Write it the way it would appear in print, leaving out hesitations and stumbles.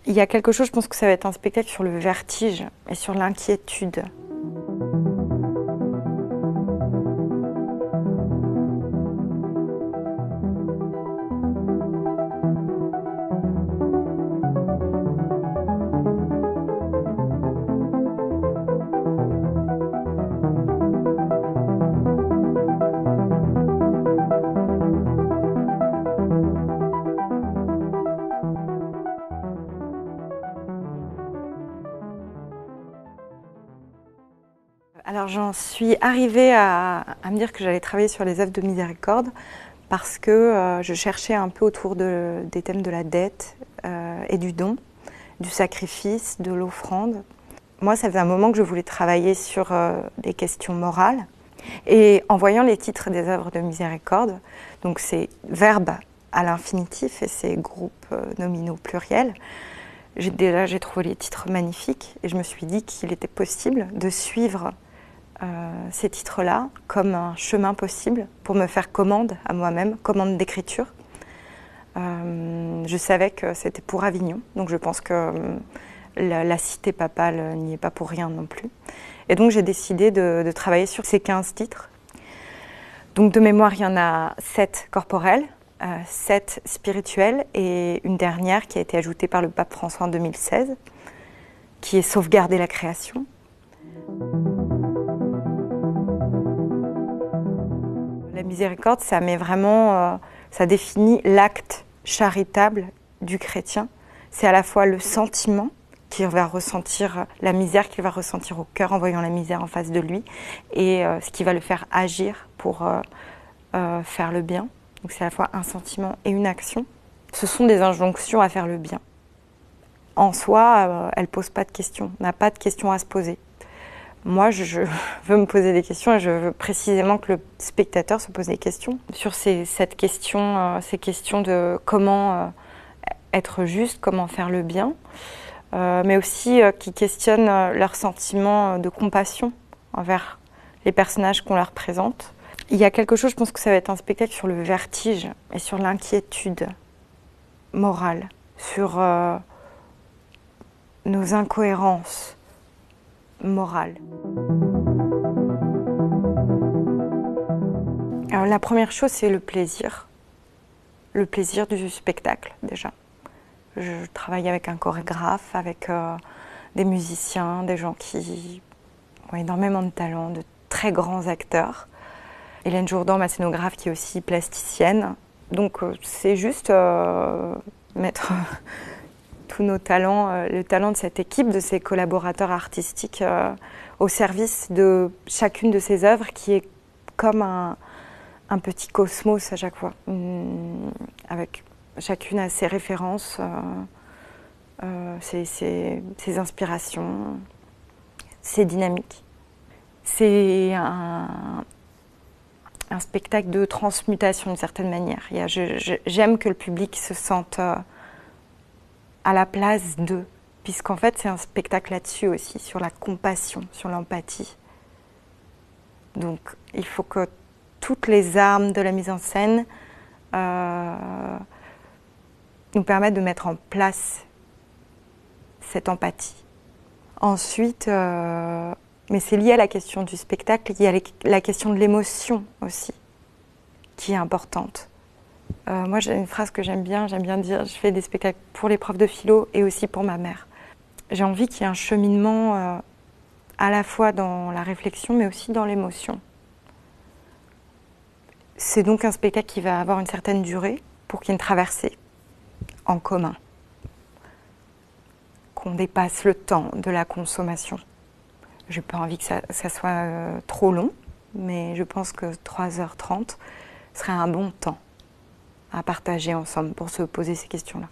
Il y a quelque chose, je pense que ça va être un spectacle sur le vertige et sur l'inquiétude. Alors j'en suis arrivée à me dire que j'allais travailler sur les œuvres de miséricorde parce que je cherchais un peu autour des thèmes de la dette et du don, du sacrifice, de l'offrande. Moi, ça faisait un moment que je voulais travailler sur des questions morales. Et en voyant les titres des œuvres de miséricorde, donc c'est verbe à l'infinitif et c'est groupes nominaux pluriels, j'ai trouvé les titres magnifiques et je me suis dit qu'il était possible de suivre ces titres-là comme un chemin possible pour me faire commande à moi-même, commande d'écriture. Je savais que c'était pour Avignon, donc je pense que la cité papale n'y est pas pour rien non plus. Et donc j'ai décidé de travailler sur ces 15 titres. Donc de mémoire, il y en a 7 corporels, 7 spirituels et une dernière qui a été ajoutée par le pape François en 2016, qui est sauvegarder la création. La miséricorde, ça met vraiment, ça définit l'acte charitable du chrétien. C'est à la fois le sentiment qu'il va ressentir, la misère qu'il va ressentir au cœur en voyant la misère en face de lui, et ce qui va le faire agir pour faire le bien. Donc c'est à la fois un sentiment et une action. Ce sont des injonctions à faire le bien. En soi, elles ne posent pas de questions, on n'a pas de questions à se poser. Moi, je veux me poser des questions et je veux précisément que le spectateur se pose des questions sur ces questions de comment être juste, comment faire le bien, mais aussi qui questionnent leur sentiment de compassion envers les personnages qu'on leur présente. Il y a quelque chose, je pense que ça va être un spectacle sur le vertige et sur l'inquiétude morale, sur nos incohérences morales. Alors, la première chose, c'est le plaisir du spectacle déjà. Je travaille avec un chorégraphe, avec des musiciens, des gens qui ont énormément de talent, de très grands acteurs. Hélène Jourdan, ma scénographe, qui est aussi plasticienne. Donc c'est juste mettre tous nos talents, le talent de cette équipe, de ces collaborateurs artistiques au service de chacune de ces œuvres qui est comme un petit cosmos à chaque fois, avec chacune a ses références, ses inspirations, ses dynamiques. C'est un spectacle de transmutation d'une certaine manière. J'aime que le public se sente à la place d'eux, puisqu'en fait c'est un spectacle là-dessus aussi, sur la compassion, sur l'empathie. Donc il faut que toutes les armes de la mise en scène nous permettent de mettre en place cette empathie. Ensuite, mais c'est lié à la question du spectacle, il y a la question de l'émotion aussi, qui est importante. Moi, j'ai une phrase que j'aime bien dire, je fais des spectacles pour les profs de philo et aussi pour ma mère. J'ai envie qu'il y ait un cheminement à la fois dans la réflexion, mais aussi dans l'émotion. C'est donc un spectacle qui va avoir une certaine durée pour qu'il y ait une traversée en commun, qu'on dépasse le temps de la consommation. Je n'ai pas envie que ça soit trop long, mais je pense que 3h30 serait un bon temps à partager ensemble pour se poser ces questions-là.